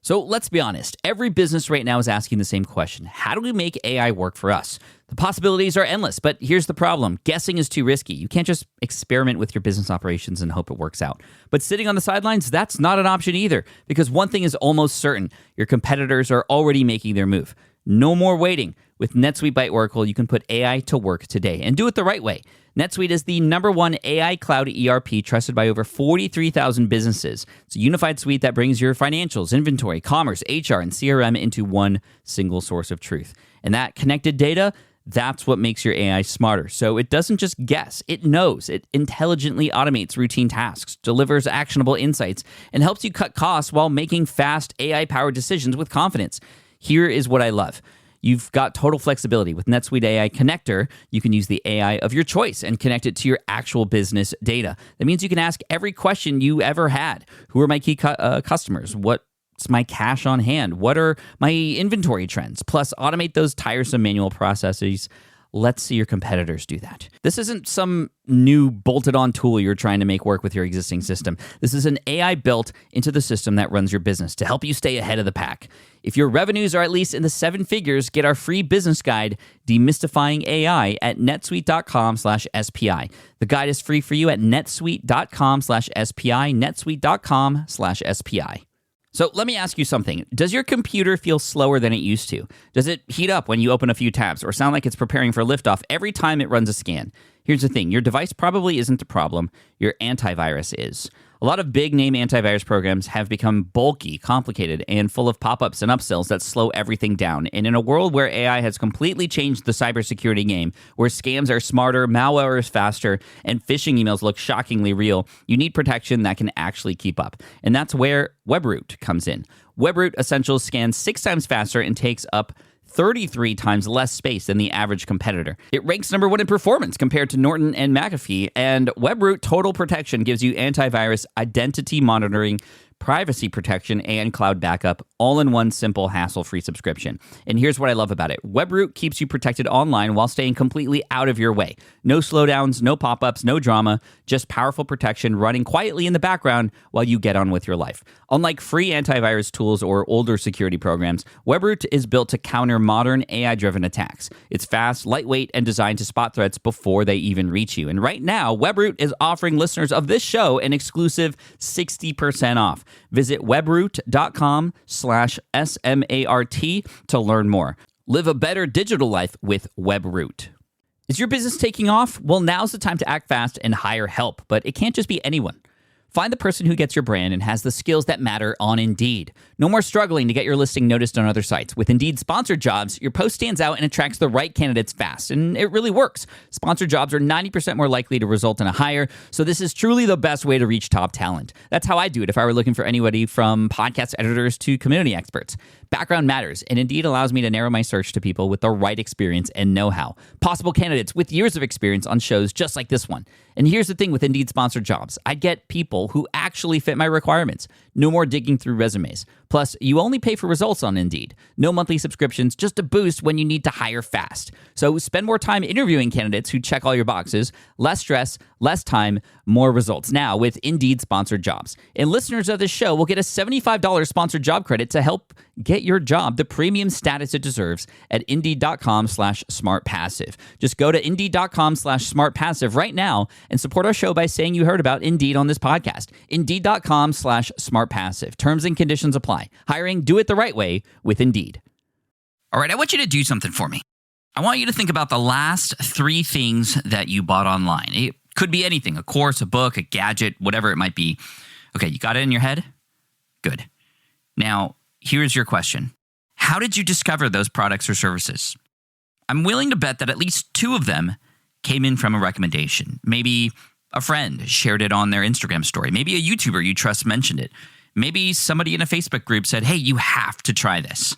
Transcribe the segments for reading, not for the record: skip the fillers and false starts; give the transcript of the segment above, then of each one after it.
So let's be honest, every business right now is asking the same question. How do we make AI work for us? The possibilities are endless, but here's the problem. Guessing is too risky. You can't just experiment with your business operations and hope it works out. But sitting on the sidelines, that's not an option either, because one thing is almost certain. Your competitors are already making their move. No more waiting. With NetSuite by Oracle, you can put AI to work today and do it the right way. NetSuite is the #1 AI cloud ERP trusted by over 43,000 businesses. It's a unified suite that brings your financials, inventory, commerce, HR, and CRM into one single source of truth. And that connected data, that's what makes your AI smarter. So it doesn't just guess, it knows. It intelligently automates routine tasks, delivers actionable insights, and helps you cut costs while making fast AI-powered decisions with confidence. Here is what I love. You've got total flexibility. With NetSuite AI Connector, you can use the AI of your choice and connect it to your actual business data. That means you can ask every question you ever had. Who are my key customers? What's my cash on hand? What are my inventory trends? Plus, automate those tiresome manual processes. Let's see your competitors do that. This isn't some new bolted-on tool you're trying to make work with your existing system. This is an AI built into the system that runs your business to help you stay ahead of the pack. If your revenues are at least in the 7 figures, get our free business guide, Demystifying AI, at netsuite.com/SPI. The guide is free for you at netsuite.com/SPI, netsuite.com/SPI. So let me ask you something. Does your computer feel slower than it used to? Does it heat up when you open a few tabs or sound like it's preparing for liftoff every time it runs a scan? Here's the thing. Your device probably isn't the problem. Your antivirus is. A lot of big-name antivirus programs have become bulky, complicated, and full of pop-ups and upsells that slow everything down. And in a world where AI has completely changed the cybersecurity game, where scams are smarter, malware is faster, and phishing emails look shockingly real, you need protection that can actually keep up. And that's where WebRoot comes in. WebRoot Essentials scans 6 times faster and takes up 33 times less space than the average competitor. It ranks #1 in performance compared to Norton and McAfee, and WebRoot Total Protection gives you antivirus, identity monitoring, privacy protection, and cloud backup, all in one simple, hassle-free subscription. And here's what I love about it. WebRoot keeps you protected online while staying completely out of your way. No slowdowns, no pop-ups, no drama, just powerful protection running quietly in the background while you get on with your life. Unlike free antivirus tools or older security programs, WebRoot is built to counter modern AI-driven attacks. It's fast, lightweight, and designed to spot threats before they even reach you. And right now, WebRoot is offering listeners of this show an exclusive 60% off. Visit webroot.com/SMART to learn more. Live a better digital life with WebRoot. Is your business taking off? Well, now's the time to act fast and hire help, but it can't just be anyone. Find the person who gets your brand and has the skills that matter on Indeed. No more struggling to get your listing noticed on other sites. With Indeed Sponsored Jobs, your post stands out and attracts the right candidates fast, and it really works. Sponsored jobs are 90% more likely to result in a hire, so this is truly the best way to reach top talent. That's how I do it if I were looking for anybody from podcast editors to community experts. Background matters, and Indeed allows me to narrow my search to people with the right experience and know-how. Possible candidates with years of experience on shows just like this one. And here's the thing with Indeed Sponsored Jobs. I get people who actually fit my requirements. No more digging through resumes. Plus, you only pay for results on Indeed. No monthly subscriptions, just a boost when you need to hire fast. So spend more time interviewing candidates who check all your boxes. Less stress, less time, more results. Now with Indeed Sponsored Jobs. And listeners of this show will get a $75 sponsored job credit to help get your job the premium status it deserves at Indeed.com/SmartPassive. Just go to Indeed.com/SmartPassive right now and support our show by saying you heard about Indeed on this podcast. Indeed.com/SmartPassive. Terms and conditions apply. Hiring, do it the right way with Indeed. All right, I want you to do something for me. I want you to think about the last 3 things that you bought online. It could be anything, a course, a book, a gadget, whatever it might be. Okay, you got it in your head? Good. Now, here's your question. How did you discover those products or services? I'm willing to bet that at least 2 of them came in from a recommendation. Maybe a friend shared it on their Instagram story. Maybe a YouTuber you trust mentioned it. Maybe somebody in a Facebook group said, hey, you have to try this.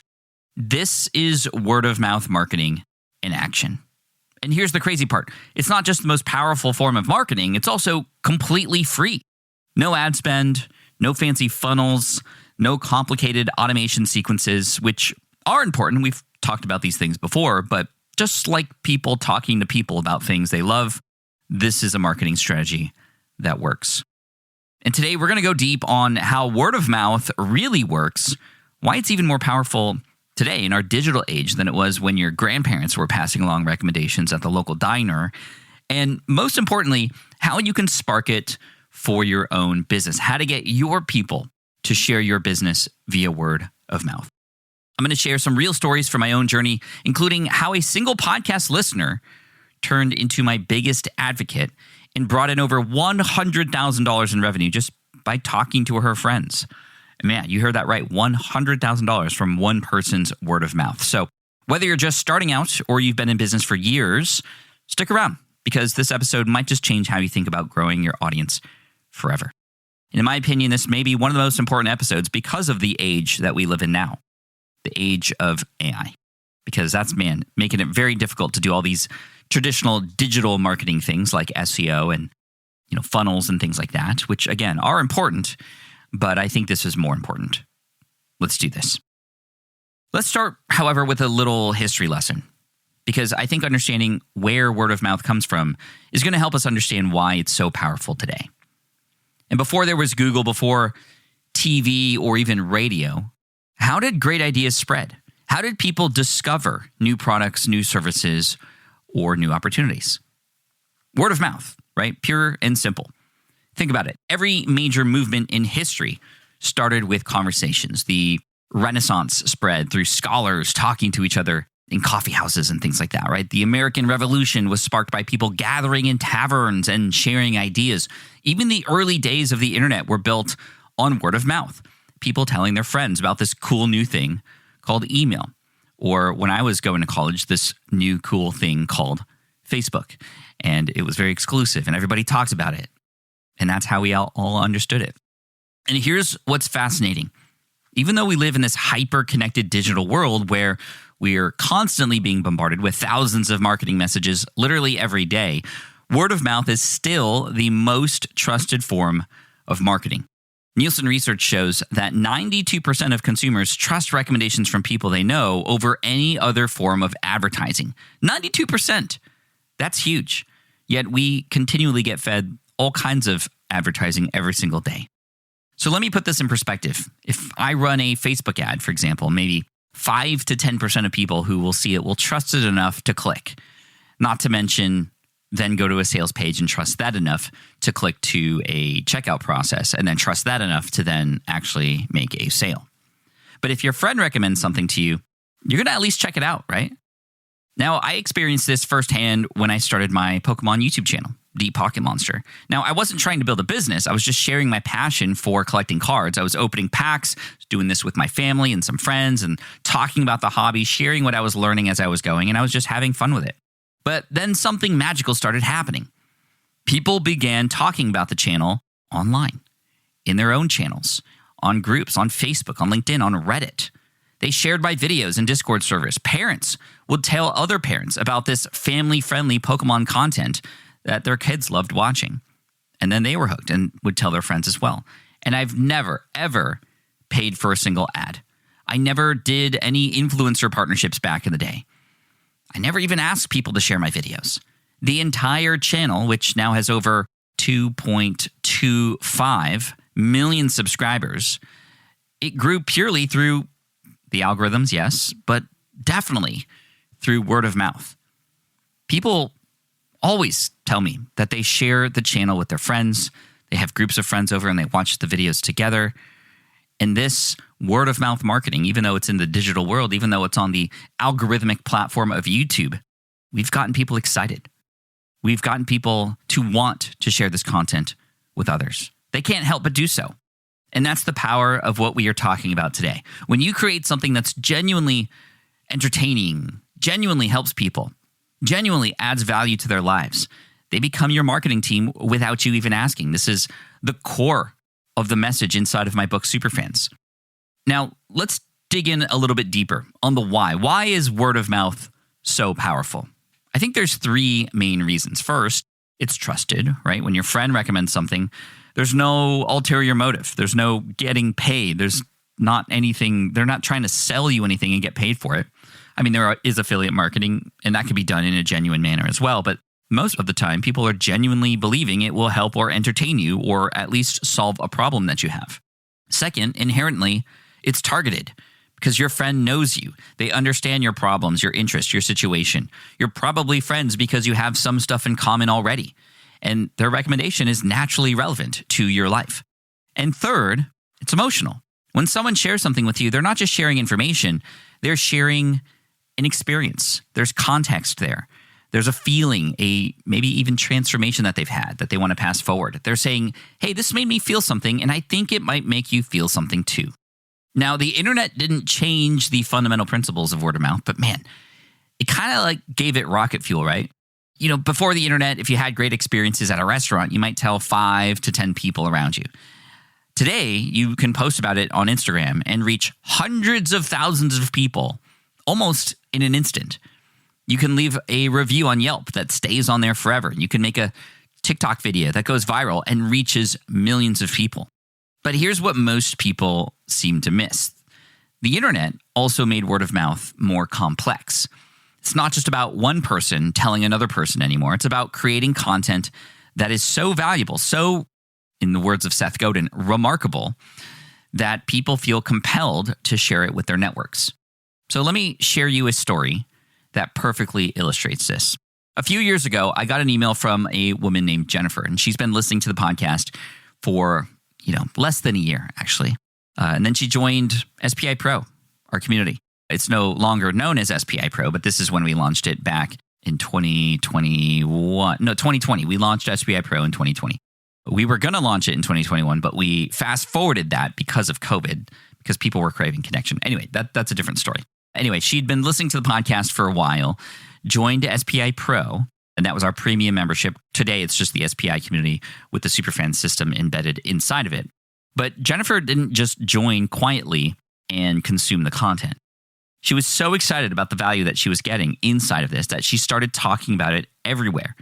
This is word of mouth marketing in action. And here's the crazy part. It's not just the most powerful form of marketing. It's also completely free. No ad spend, no fancy funnels, no complicated automation sequences, which are important. We've talked about these things before, but just like people talking to people about things they love, this is a marketing strategy that works. And today we're going to go deep on how word of mouth really works why it's even more powerful today in our digital age than it was when your grandparents were passing along recommendations at the local diner, and most importantly, how you can spark it for your own business, how to get your people to share your business via word of mouth. I'm going to share some real stories from my own journey, including how a single podcast listener turned into my biggest advocate and brought in over $100,000 in revenue just by talking to her friends. Man, you heard that right, $100,000 from one person's word of mouth. So whether you're just starting out or you've been in business for years, stick around because this episode might just change how you think about growing your audience forever. And in my opinion, this may be one of the most important episodes because of the age that we live in now, the age of AI. Because that's, making it very difficult to do all these traditional digital marketing things like SEO and funnels and things like that, which again are important, but I think this is more important. Let's do this. Let's start, however, with a little history lesson, because I think understanding where word of mouth comes from is going to help us understand why it's so powerful today. And before there was Google, before TV or even radio, how did great ideas spread? How did people discover new products, new services, or new opportunities? Word of mouth, right? Pure and simple. Think about it. Every major movement in history started with conversations. The Renaissance spread through scholars talking to each other in coffee houses and things like that, right? The American Revolution was sparked by people gathering in taverns and sharing ideas. Even the early days of the internet were built on word of mouth. People telling their friends about this cool new thing called email. Or when I was going to college, this new cool thing called Facebook. And it was very exclusive and everybody talked about it. And that's how we all understood it. And here's what's fascinating. Even though we live in this hyper-connected digital world where we are constantly being bombarded with thousands of marketing messages literally every day, word of mouth is still the most trusted form of marketing. Nielsen research shows that 92% of consumers trust recommendations from people they know over any other form of advertising. 92%. That's huge. Yet we continually get fed all kinds of advertising every single day. So let me put this in perspective. If I run a Facebook ad, for example, maybe 5 to 10% of people who will see it will trust it enough to click. Not to mention then go to a sales page and trust that enough to click to a checkout process and then trust that enough to then actually make a sale. But if your friend recommends something to you, you're going to at least check it out, right? Now, I experienced this firsthand when I started my Pokemon YouTube channel, Deep Pocket Monster. Now, I wasn't trying to build a business. I was just sharing my passion for collecting cards. I was opening packs, doing this with my family and some friends and talking about the hobby, sharing what I was learning as I was going, and I was just having fun with it. But then something magical started happening. People began talking about the channel online, in their own channels, on groups, on Facebook, on LinkedIn, on Reddit. They shared my videos in Discord servers. Parents would tell other parents about this family-friendly Pokemon content that their kids loved watching. And then they were hooked and would tell their friends as well. And I've never, ever paid for a single ad. I never did any influencer partnerships back in the day. I never even asked people to share my videos. The entire channel, which now has over 2.25 million subscribers, it grew purely through the algorithms, yes, but definitely through word of mouth. People always tell me that they share the channel with their friends. They have groups of friends over and they watch the videos together. And this word of mouth marketing, even though it's in the digital world, even though it's on the algorithmic platform of YouTube, we've gotten people excited. We've gotten people to want to share this content with others. They can't help but do so. And that's the power of what we are talking about today. When you create something that's genuinely entertaining, genuinely helps people, genuinely adds value to their lives, they become your marketing team without you even asking. This is the core of the message inside of my book, Superfans. Now, let's dig in a little bit deeper on the why. Why is word of mouth so powerful? I think there's 3 main reasons. First, it's trusted, right? When your friend recommends something, there's no ulterior motive. There's no getting paid. There's not anything. They're not trying to sell you anything and get paid for it. I mean, there is affiliate marketing, and that can be done in a genuine manner as well. But most of the time, people are genuinely believing it will help or entertain you or at least solve a problem that you have. Second, inherently, it's targeted. because your friend knows you. They understand your problems, your interests, your situation. You're probably friends because you have some stuff in common already. And their recommendation is naturally relevant to your life. And third, it's emotional. When someone shares something with you, they're not just sharing information, they're sharing an experience. There's context there. There's a feeling, a maybe even transformation that they've had that they want to pass forward. They're saying, hey, this made me feel something, and I think it might make you feel something too. Now, the internet didn't change the fundamental principles of word of mouth, but man, it kind of like gave it rocket fuel, right? You know, before the internet, if you had great experiences at a restaurant, you might tell 5 to 10 people around you. Today, you can post about it on Instagram and reach hundreds of thousands of people almost in an instant. You can leave a review on Yelp that stays on there forever. You can make a TikTok video that goes viral and reaches millions of people. But here's what most people seem to miss. The internet also made word of mouth more complex. It's not just about one person telling another person anymore. It's about creating content that is so valuable, so, in the words of Seth Godin, remarkable, that people feel compelled to share it with their networks. So let me share you a story that perfectly illustrates this. A few years ago, I got an email from a woman named Jennifer, and she's been listening to the podcast for, less than a year, actually. And then she joined SPI Pro, our community. It's no longer known as SPI Pro, but this is when we launched it back in 2020. We launched SPI Pro in 2020. We were going to launch it in 2021, but we fast forwarded that because of COVID, because people were craving connection. Anyway, that's a different story. Anyway, she'd been listening to the podcast for a while, joined SPI Pro, and that was our premium membership. Today, it's just the SPI community with the Superfan system embedded inside of it. But Jennifer didn't just join quietly and consume the content. She was so excited about the value that she was getting inside of this that she started talking about it everywhere.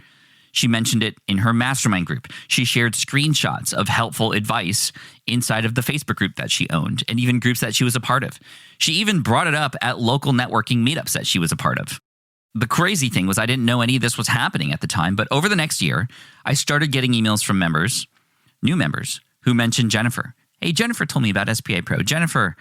She mentioned it in her mastermind group. She shared screenshots of helpful advice inside of the Facebook group that she owned and even groups that she was a part of. She even brought it up at local networking meetups that she was a part of. The crazy thing was I didn't know any of this was happening at the time, but over the next year, I started getting emails from members, new members, who mentioned Jennifer. Hey, Jennifer told me about SPI Pro. Jennifer.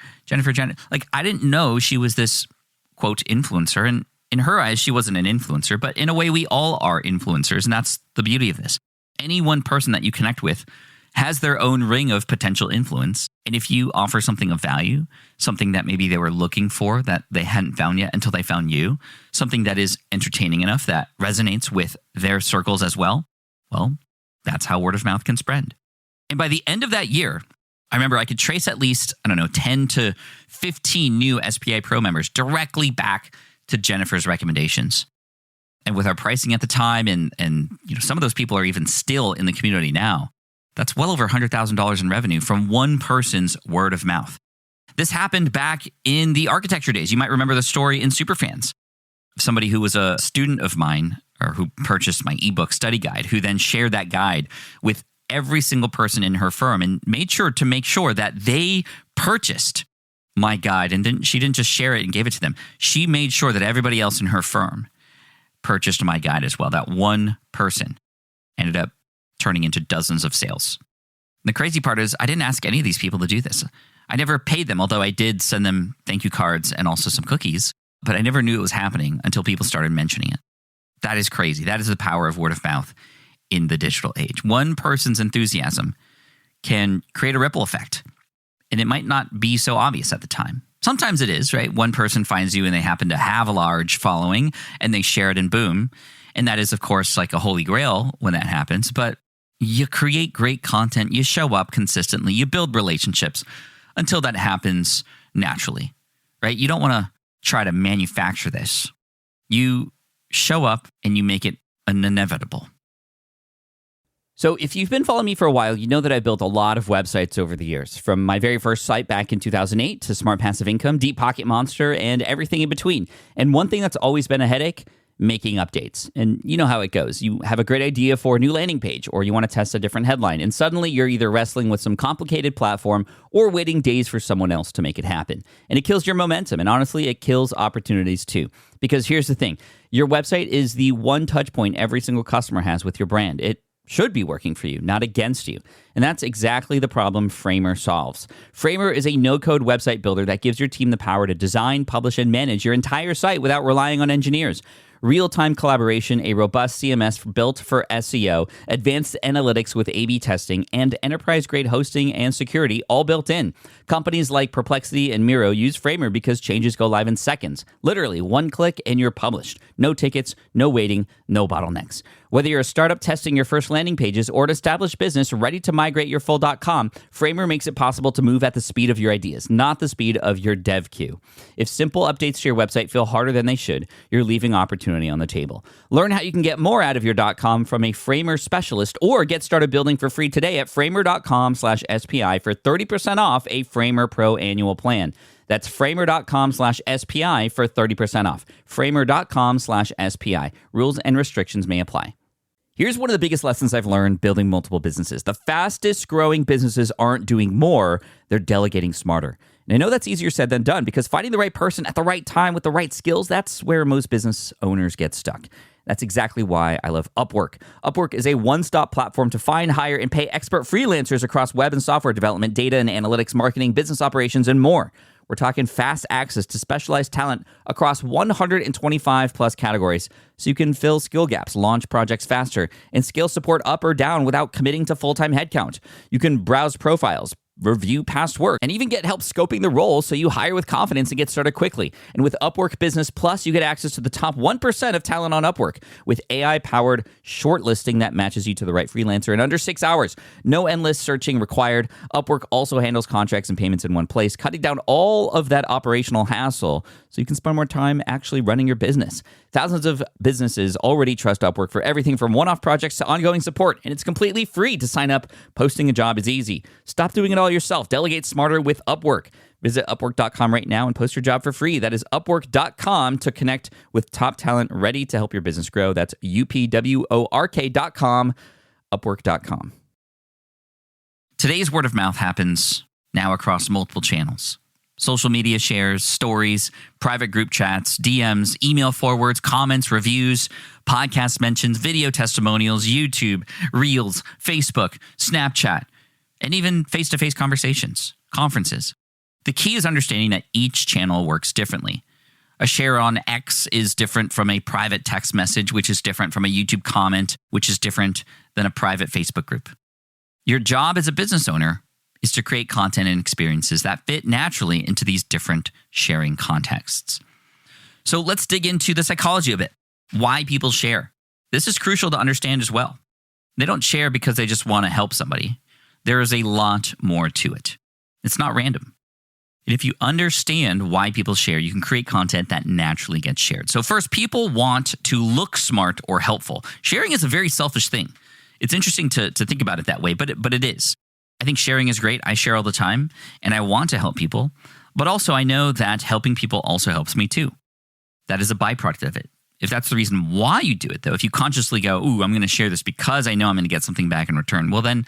Like, I didn't know she was this, quote, influencer. And in her eyes, she wasn't an influencer, but in a way, we all are influencers. And that's the beauty of this. Any one person that you connect with has their own ring of potential influence. And if you offer something of value, something that maybe they were looking for that they hadn't found yet until they found you, something that is entertaining enough that resonates with their circles as well, that's how word of mouth can spread. And by the end of that year, I remember I could trace at least, 10 to 15 new SPI Pro members directly back to Jennifer's recommendations. And with our pricing at the time, and some of those people are even still in the community now, that's well over $100,000 in revenue from one person's word of mouth. This happened back in the architecture days. You might remember the story in Superfans. Somebody who was a student of mine or who purchased my ebook study guide, who then shared that guide with every single person in her firm and made sure that they purchased my guide. And she didn't just share it and gave it to them. She made sure that everybody else in her firm purchased my guide as well. That one person ended up turning into dozens of sales. The crazy part is I didn't ask any of these people to do this. I never paid them, although I did send them thank you cards and also some cookies, but I never knew it was happening until people started mentioning it. That is crazy. That is the power of word of mouth in the digital age. One person's enthusiasm can create a ripple effect, and it might not be so obvious at the time. Sometimes it is, right? One person finds you and they happen to have a large following and they share it and boom. And that is, of course, like a holy grail when that happens. But you create great content, you show up consistently, you build relationships until that happens naturally, right? You don't want to try to manufacture this. You show up and you make it an inevitable. So if you've been following me for a while, you know that I've built a lot of websites over the years, from my very first site back in 2008 to Smart Passive Income, Deep Pocket Monster, and everything in between. And one thing that's always been a headache, making updates. And you know how it goes. You have a great idea for a new landing page, or you want to test a different headline, and suddenly you're either wrestling with some complicated platform or waiting days for someone else to make it happen. And it kills your momentum, and honestly, it kills opportunities too. Because here's the thing. Your website is the one touch point every single customer has with your brand. It should be working for you, not against you. And that's exactly the problem Framer solves. Framer is a no-code website builder that gives your team the power to design, publish, and manage your entire site without relying on engineers. Real-time collaboration, a robust CMS built for SEO, advanced analytics with A/B testing, and enterprise-grade hosting and security all built in. Companies like Perplexity and Miro use Framer because changes go live in seconds. Literally, one click and you're published. No tickets, no waiting, no bottlenecks. Whether you're a startup testing your first landing pages or an established business ready to migrate your full .com, Framer makes it possible to move at the speed of your ideas, not the speed of your dev queue. If simple updates to your website feel harder than they should, you're leaving opportunity on the table. Learn how you can get more out of your .com from a Framer specialist or get started building for free today at framer.com/SPI for 30% off a Framer Pro annual plan. That's framer.com/SPI for 30% off. Framer.com/SPI. Rules and restrictions may apply. Here's one of the biggest lessons I've learned building multiple businesses. The fastest growing businesses aren't doing more, they're delegating smarter. And I know that's easier said than done because finding the right person at the right time with the right skills, that's where most business owners get stuck. That's exactly why I love Upwork. Upwork is a one-stop platform to find, hire, and pay expert freelancers across web and software development, data and analytics, marketing, business operations, and more. We're talking fast access to specialized talent across 125 plus categories, so you can fill skill gaps, launch projects faster, and scale support up or down without committing to full-time headcount. You can browse profiles, review past work, and even get help scoping the role so you hire with confidence and get started quickly. And with Upwork Business Plus, you get access to the top 1% of talent on Upwork with AI-powered shortlisting that matches you to the right freelancer in under 6 hours. No endless searching required. Upwork also handles contracts and payments in one place, cutting down all of that operational hassle so you can spend more time actually running your business. Thousands of businesses already trust Upwork for everything from one-off projects to ongoing support, and it's completely free to sign up. Posting a job is easy. Stop doing it all yourself. Delegate smarter with Upwork. Visit Upwork.com right now and post your job for free. That is Upwork.com to connect with top talent ready to help your business grow. That's UPWORK.com, Upwork.com. Today's word of mouth happens now across multiple channels. Social media shares, stories, private group chats, DMs, email forwards, comments, reviews, podcast mentions, video testimonials, YouTube, Reels, Facebook, Snapchat, and even face-to-face conversations, conferences. The key is understanding that each channel works differently. A share on X is different from a private text message, which is different from a YouTube comment, which is different than a private Facebook group. Your job as a business owner is to create content and experiences that fit naturally into these different sharing contexts. So let's dig into the psychology of it. Why people share. This is crucial to understand as well. They don't share because they just want to help somebody. There is a lot more to it. It's not random. And if you understand why people share, you can create content that naturally gets shared. So first, people want to look smart or helpful. Sharing is a very selfish thing. It's interesting to think about it that way, but it is. I think sharing is great. I share all the time, and I want to help people. But also, I know that helping people also helps me too. That is a byproduct of it. If that's the reason why you do it, though, if you consciously go, ooh, I'm going to share this because I know I'm going to get something back in return, well, then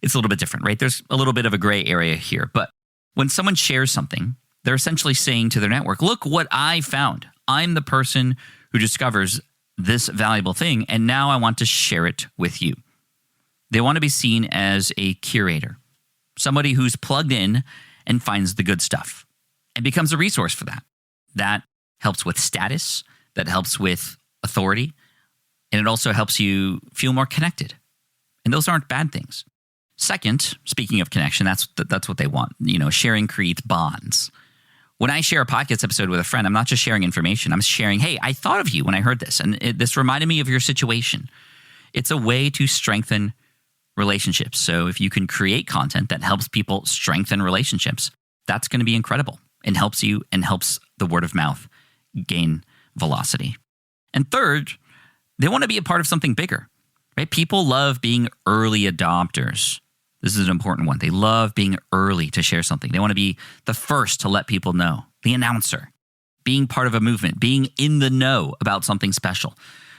it's a little bit different, right? There's a little bit of a gray area here. But when someone shares something, they're essentially saying to their network, look what I found. I'm the person who discovers this valuable thing, and now I want to share it with you. They want to be seen as a curator, somebody who's plugged in and finds the good stuff and becomes a resource for that. That helps with status, that helps with authority, and it also helps you feel more connected. And those aren't bad things. Second, speaking of connection, that's what they want. Sharing creates bonds. When I share a podcast episode with a friend, I'm not just sharing information. I'm sharing, hey, I thought of you when I heard this, and this reminded me of your situation. It's a way to strengthen relationships. So if you can create content that helps people strengthen relationships, that's going to be incredible and helps you and helps the word of mouth gain velocity. And third, they want to be a part of something bigger, right? People love being early adopters. This is an important one. They love being early to share something. They want to be the first to let people know, the announcer, being part of a movement, being in the know about something special.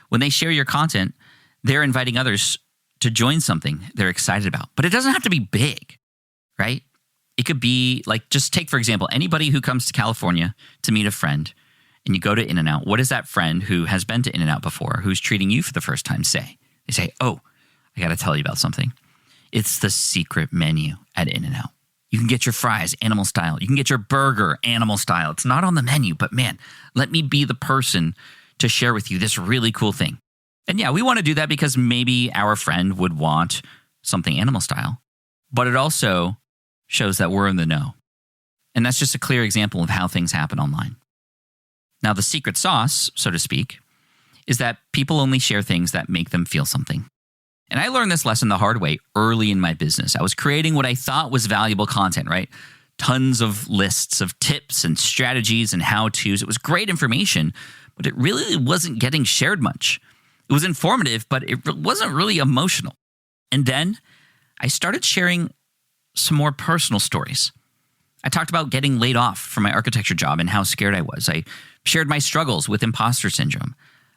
When they share your content, they're inviting others to join something they're excited about. But it doesn't have to be big, right? It could be like, just take, for example, anybody who comes to California to meet a friend and you go to In-N-Out. What does that friend who has been to In-N-Out before, who's treating you for the first time say? They say, oh, I got to tell you about something. It's the secret menu at In-N-Out. You can get your fries animal style. You can get your burger animal style. It's not on the menu, but man, let me be the person to share with you this really cool thing. And yeah, we want to do that because maybe our friend would want something animal style, but it also shows that we're in the know. And that's just a clear example of how things happen online. Now, the secret sauce, so to speak, is that people only share things that make them feel something. And I learned this lesson the hard way early in my business. I was creating what I thought was valuable content, right? Tons of lists of tips and strategies and how-tos. It was great information, but it really wasn't getting shared much. It was informative, but it wasn't really emotional. And then I started sharing some more personal stories. I talked about getting laid off from my architecture job and how scared I was. I shared my struggles with imposter syndrome.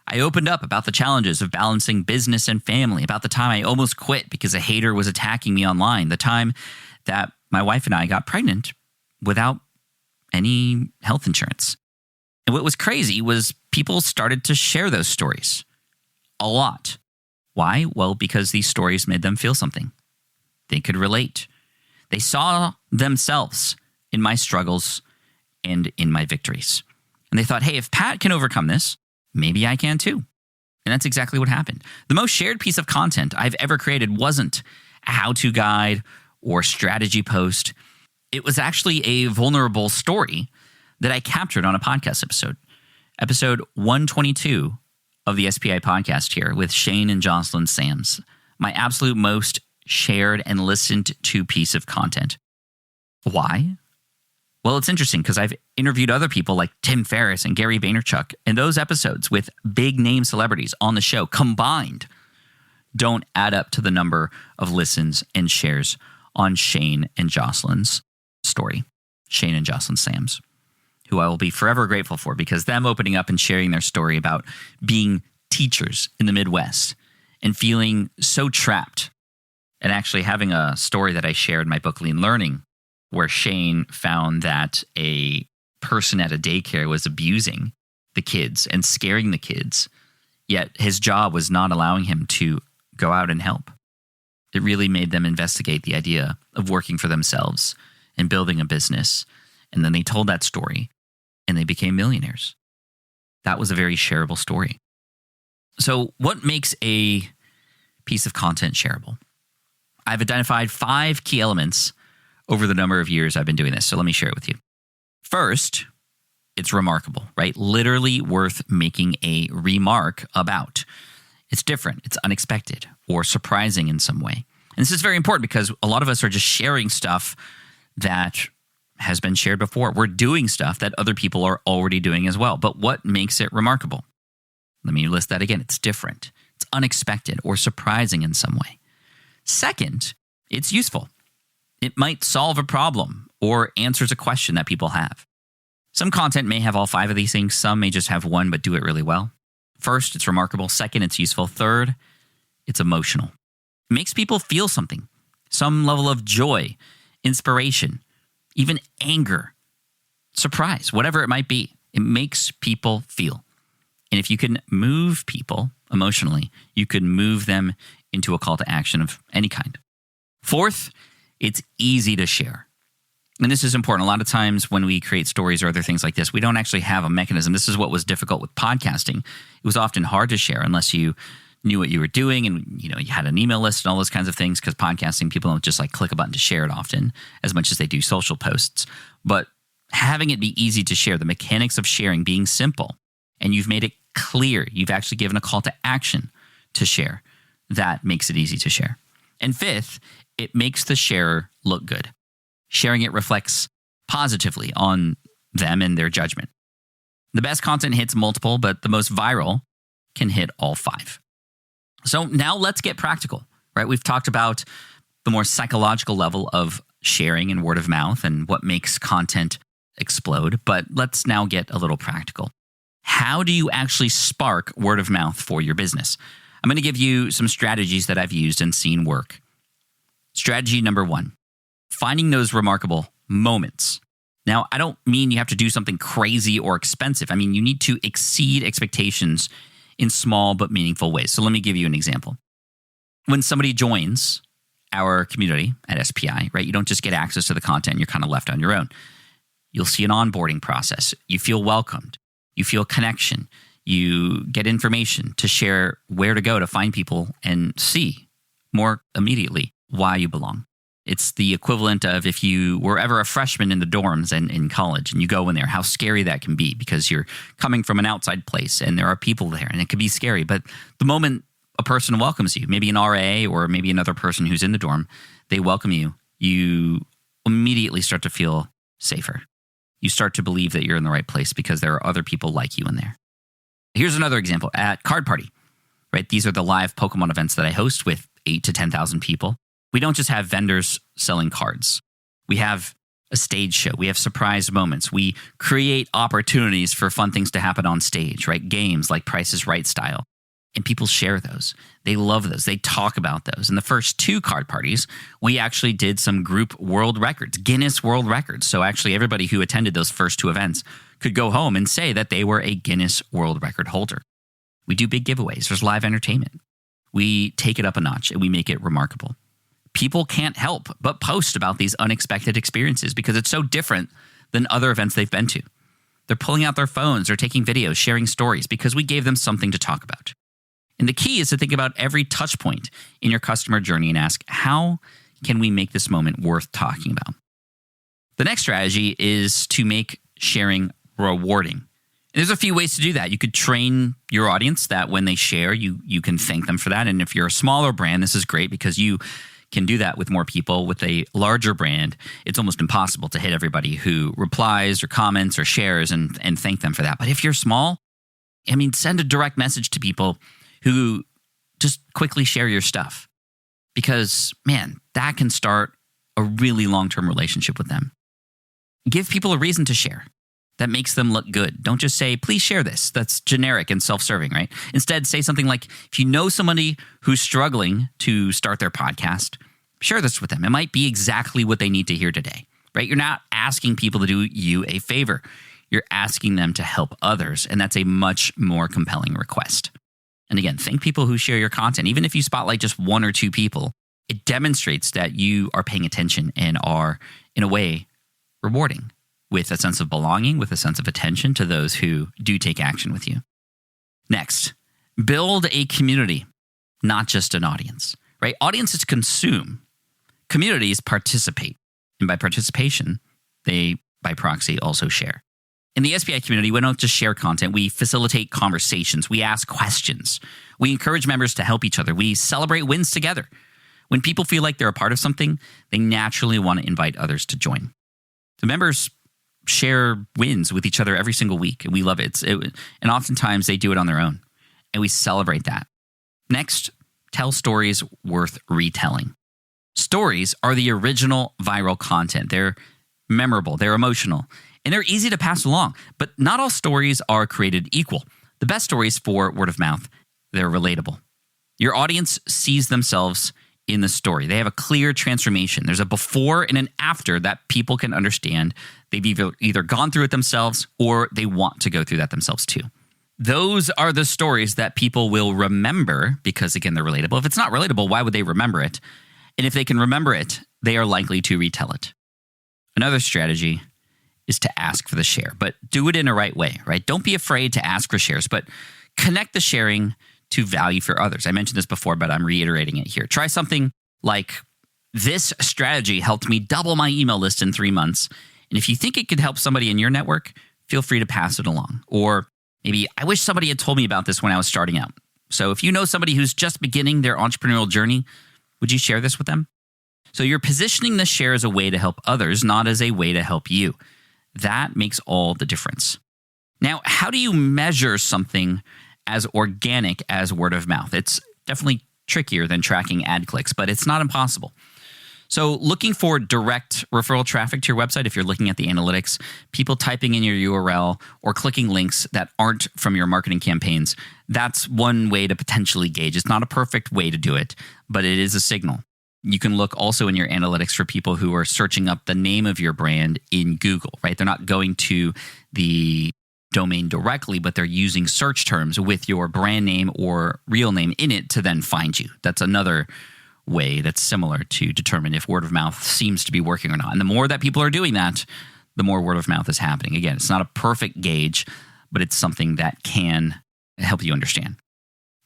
I opened up about the challenges of balancing business and family, about the time I almost quit because a hater was attacking me online, the time that my wife and I got pregnant without any health insurance. And what was crazy was people started to share those stories a lot. Why? Well, because these stories made them feel something. They could relate. They saw themselves in my struggles and in my victories. And they thought, hey, if Pat can overcome this, maybe I can too. And that's exactly what happened. The most shared piece of content I've ever created wasn't a how-to guide or strategy post. It was actually a vulnerable story that I captured on a podcast episode. Episode 122 of the SPI podcast here with Shane and Jocelyn Sams. My absolute most shared and listened to piece of content. Why? Well, it's interesting because I've interviewed other people like Tim Ferriss and Gary Vaynerchuk, and those episodes with big name celebrities on the show combined don't add up to the number of listens and shares on Shane and Jocelyn's story, Shane and Jocelyn Sams, who I will be forever grateful for because them opening up and sharing their story about being teachers in the Midwest and feeling so trapped, and actually having a story that I shared in my book, Lean Learning, where Shane found that a person at a daycare was abusing the kids and scaring the kids, yet his job was not allowing him to go out and help. It really made them investigate the idea of working for themselves and building a business. And then they told that story and they became millionaires. That was a very shareable story. So what makes a piece of content shareable? I've identified 5 key elements over the number of years I've been doing this. So let me share it with you. First, it's remarkable, right? Literally worth making a remark about. It's different, it's unexpected, or surprising in some way. And this is very important because a lot of us are just sharing stuff that has been shared before. We're doing stuff that other people are already doing as well. But what makes it remarkable? Let me list that again. It's different, it's unexpected, or surprising in some way. Second, it's useful. It might solve a problem or answers a question that people have. Some content may have all 5 of these things. Some may just have one, but do it really well. First, it's remarkable. Second, it's useful. Third, it's emotional. It makes people feel something, some level of joy, inspiration, even anger, surprise, whatever it might be. It makes people feel. And if you can move people emotionally, you can move them into a call to action of any kind. Fourth, it's easy to share. And this is important. A lot of times when we create stories or other things like this, we don't actually have a mechanism. This is what was difficult with podcasting. It was often hard to share unless you knew what you were doing and you had an email list and all those kinds of things, because podcasting, people don't just like click a button to share it often as much as they do social posts. But having it be easy to share, the mechanics of sharing being simple, and you've made it clear, you've actually given a call to action to share, that makes it easy to share. And fifth, it makes the sharer look good. Sharing it reflects positively on them and their judgment. The best content hits multiple, but the most viral can hit all 5. So now let's get practical, right? We've talked about the more psychological level of sharing and word of mouth and what makes content explode, but let's now get a little practical. How do you actually spark word of mouth for your business? I'm going to give you some strategies that I've used and seen work. Strategy number 1, finding those remarkable moments. Now, I don't mean you have to do something crazy or expensive. I mean, you need to exceed expectations in small but meaningful ways. So let me give you an example. when somebody joins our community at SPI, right, you don't just get access to the content. You're kind of left on your own. You'll see an onboarding process. You feel welcomed. You feel connection. You get information to share where to go to find people and see more immediately why you belong. It's the equivalent of if you were ever a freshman in the dorms and in college and you go in there, how scary that can be because you're coming from an outside place and there are people there and it can be scary. But the moment a person welcomes you, maybe an RA or maybe another person who's in the dorm, they welcome you, you immediately start to feel safer. You start to believe that you're in the right place because there are other people like you in there. Here's another example at Card Party, right? These are the live Pokemon events that I host with 8,000 to 10,000 people. We don't just have vendors selling cards. We have a stage show. We have surprise moments. We create opportunities for fun things to happen on stage, right? Games like Price is Right style. And people share those. They love those. They talk about those. In the first 2 card parties, we actually did some group world records, Guinness World Records. So actually everybody who attended those first 2 events could go home and say that they were a Guinness World Record holder. We do big giveaways. There's live entertainment. We take it up a notch and we make it remarkable. People can't help but post about these unexpected experiences because it's so different than other events they've been to. They're pulling out their phones, they're taking videos, sharing stories because we gave them something to talk about. And the key is to think about every touch point in your customer journey and ask, how can we make this moment worth talking about? The next strategy is to make sharing rewarding. And there's a few ways to do that. You could train your audience that when they share, you can thank them for that. And if you're a smaller brand, this is great because you can do that with more people. With a larger brand, it's almost impossible to hit everybody who replies or comments or shares and thank them for that. But if you're small, send a direct message to people who just quickly share your stuff because, man, that can start a really long-term relationship with them. Give people a reason to share that makes them look good. Don't just say, please share this. That's generic and self-serving, right? Instead, say something like, if you know somebody who's struggling to start their podcast, share this with them. It might be exactly what they need to hear today, right? You're not asking people to do you a favor. You're asking them to help others, and that's a much more compelling request. And again, thank people who share your content. Even if you spotlight just 1 or 2 people, it demonstrates that you are paying attention and are, in a way, rewarding with a sense of belonging, with a sense of attention to those who do take action with you. Next, build a community, not just an audience, right? Audiences consume. Communities participate. And by participation, they, by proxy, also share. In the SPI community, we don't just share content. We facilitate conversations. We ask questions. We encourage members to help each other. We celebrate wins together. When people feel like they're a part of something, they naturally want to invite others to join. The members share wins with each other every single week, and we love it. And oftentimes they do it on their own, and we celebrate that. Next, tell stories worth retelling. Stories are the original viral content. They're memorable, they're emotional, and they're easy to pass along. But not all stories are created equal. The best stories for word of mouth, they're relatable. Your audience sees themselves in the story. They have a clear transformation. There's a before and an after that people can understand. They've either gone through it themselves or they want to go through that themselves too. Those are the stories that people will remember because, again, they're relatable. If it's not relatable, why would they remember it? And if they can remember it, they are likely to retell it. Another strategy is to ask for the share, but do it in a right way, right? Don't be afraid to ask for shares, but connect the sharing to value for others. I mentioned this before, but I'm reiterating it here. Try something like, this strategy helped me double my email list in 3 months. And if you think it could help somebody in your network, feel free to pass it along. Or maybe, I wish somebody had told me about this when I was starting out. So if you know somebody who's just beginning their entrepreneurial journey, would you share this with them? So you're positioning the share as a way to help others, not as a way to help you. That makes all the difference. Now, how do you measure something as organic as word of mouth? It's definitely trickier than tracking ad clicks, but it's not impossible. So looking for direct referral traffic to your website, if you're looking at the analytics, people typing in your URL or clicking links that aren't from your marketing campaigns, that's one way to potentially gauge. It's not a perfect way to do it, but it is a signal. You can look also in your analytics for people who are searching up the name of your brand in Google, right? They're not going to the domain directly, but they're using search terms with your brand name or real name in it to then find you. That's another way that's similar to determine if word of mouth seems to be working or not. And the more that people are doing that, the more word of mouth is happening. Again, it's not a perfect gauge, but it's something that can help you understand.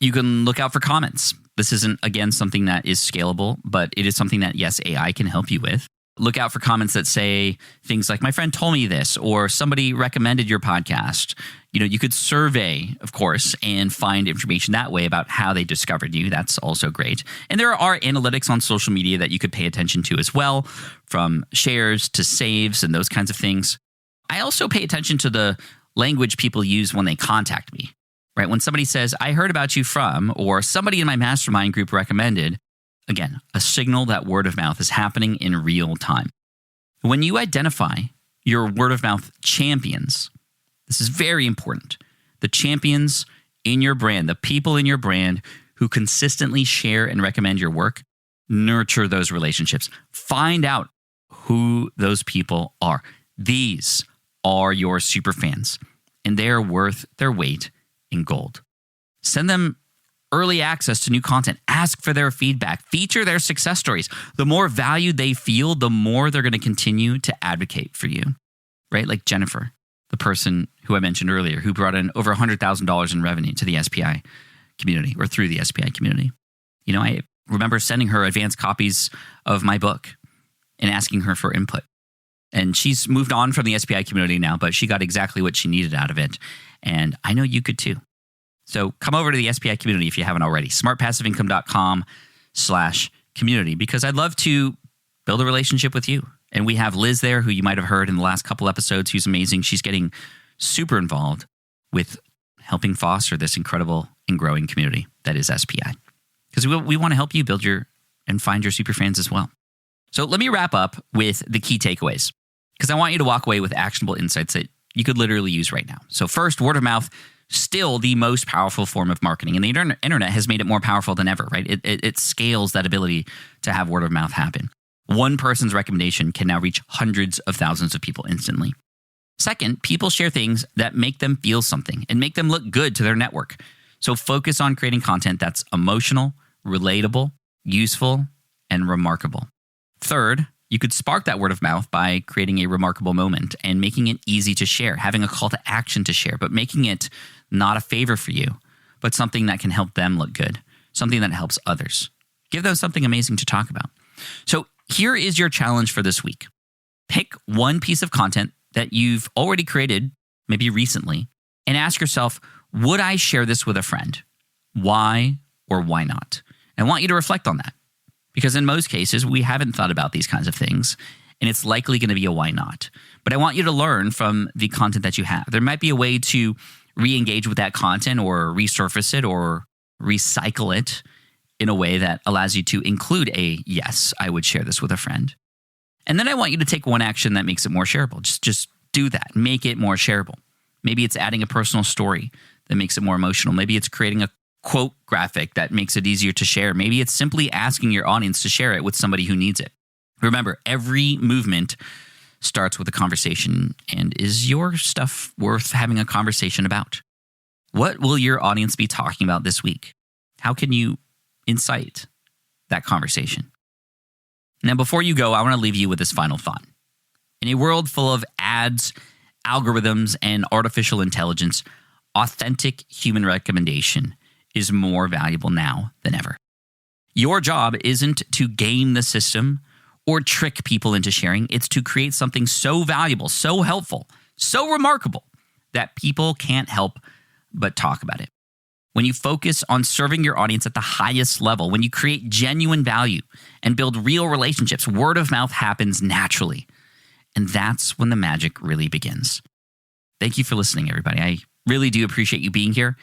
You can look out for comments. This isn't, again, something that is scalable, but it is something that, yes, AI can help you with. Look out for comments that say things like, my friend told me this, or somebody recommended your podcast. You could survey, of course, and find information that way about how they discovered you. That's also great. And there are analytics on social media that you could pay attention to as well, from shares to saves and those kinds of things. I also pay attention to the language people use when they contact me, right? When somebody says, I heard about you from, or somebody in my mastermind group recommended, again, a signal that word of mouth is happening in real time. When you identify your word of mouth champions, this is very important. The champions in your brand, the people in your brand who consistently share and recommend your work, nurture those relationships. Find out who those people are. These are your super fans, and they are worth their weight in gold. Send them early access to new content. Ask for their feedback. Feature their success stories. The more value they feel, the more they're going to continue to advocate for you, right? Like Jennifer, the person who I mentioned earlier, who brought in over $100,000 in revenue to the SPI community, or through the SPI community. I remember sending her advanced copies of my book and asking her for input. And she's moved on from the SPI community now, but she got exactly what she needed out of it. And I know you could too. So come over to the SPI community if you haven't already, smartpassiveincome.com/community, because I'd love to build a relationship with you. And we have Liz there, who you might have heard in the last couple episodes, who's amazing. She's getting super involved with helping foster this incredible and growing community that is SPI. Because we want to help you build and find your super fans as well. So let me wrap up with the key takeaways, because I want you to walk away with actionable insights that you could literally use right now. So first, word of mouth, still the most powerful form of marketing. And the internet has made it more powerful than ever, right? It scales that ability to have word of mouth happen. One person's recommendation can now reach hundreds of thousands of people instantly. Second, people share things that make them feel something and make them look good to their network. So focus on creating content that's emotional, relatable, useful, and remarkable. Third, you could spark that word of mouth by creating a remarkable moment and making it easy to share, having a call to action to share, but making it not a favor for you, but something that can help them look good, something that helps others. Give them something amazing to talk about. So here is your challenge for this week. Pick one piece of content that you've already created, maybe recently, and ask yourself, would I share this with a friend? Why or why not? I want you to reflect on that, because in most cases, we haven't thought about these kinds of things, and it's likely going to be a why not. But I want you to learn from the content that you have. There might be a way to re-engage with that content or resurface it or recycle it in a way that allows you to include a, yes, I would share this with a friend. And then I want you to take one action that makes it more shareable. Just do that. Make it more shareable. Maybe it's adding a personal story that makes it more emotional. Maybe it's creating a quote graphic that makes it easier to share. Maybe it's simply asking your audience to share it with somebody who needs it. Remember, every movement starts with a conversation. And is your stuff worth having a conversation about? What will your audience be talking about this week? How can you incite that conversation? Now, before you go, I want to leave you with this final thought. In a world full of ads, algorithms, and artificial intelligence, authentic human recommendation is more valuable now than ever. Your job isn't to game the system or trick people into sharing. It's to create something so valuable, so helpful, so remarkable that people can't help but talk about it. When you focus on serving your audience at the highest level, when you create genuine value and build real relationships, word of mouth happens naturally. And that's when the magic really begins. Thank you for listening, everybody. I really do appreciate you being here,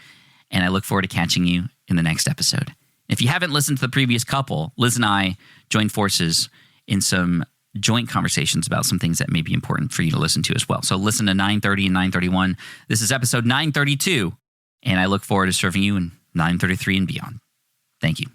and I look forward to catching you in the next episode. If you haven't listened to the previous couple, Liz and I joined forces in some joint conversations about some things that may be important for you to listen to as well. So listen to 930 and 931. This is episode 932, and I look forward to serving you in 933 and beyond. Thank you.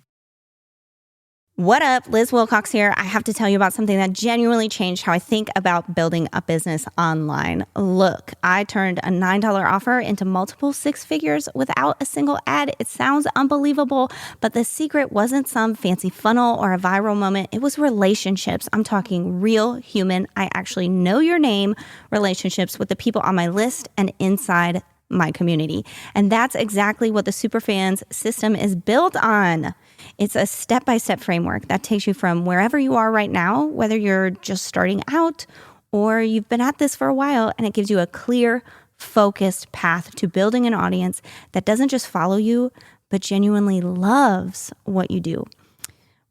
What up? Liz Wilcox here. I have to tell you about something that genuinely changed how I think about building a business online. Look, I turned a $9 offer into multiple six figures without a single ad. It sounds unbelievable, but the secret wasn't some fancy funnel or a viral moment. It was relationships. I'm talking real human. I actually know your name relationships with the people on my list and inside my community. And that's exactly what the Superfans system is built on. It's a step-by-step framework that takes you from wherever you are right now, whether you're just starting out or you've been at this for a while, and it gives you a clear, focused path to building an audience that doesn't just follow you, but genuinely loves what you do.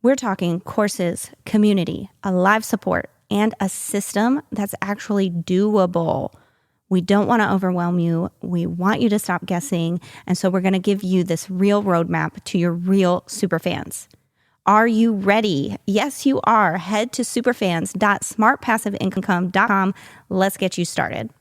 We're talking courses, community, a live support, and a system that's actually doable. We don't want to overwhelm you. We want you to stop guessing. And so we're going to give you this real roadmap to your real superfans. Are you ready? Yes, you are. Head to superfans.smartpassiveincome.com. Let's get you started.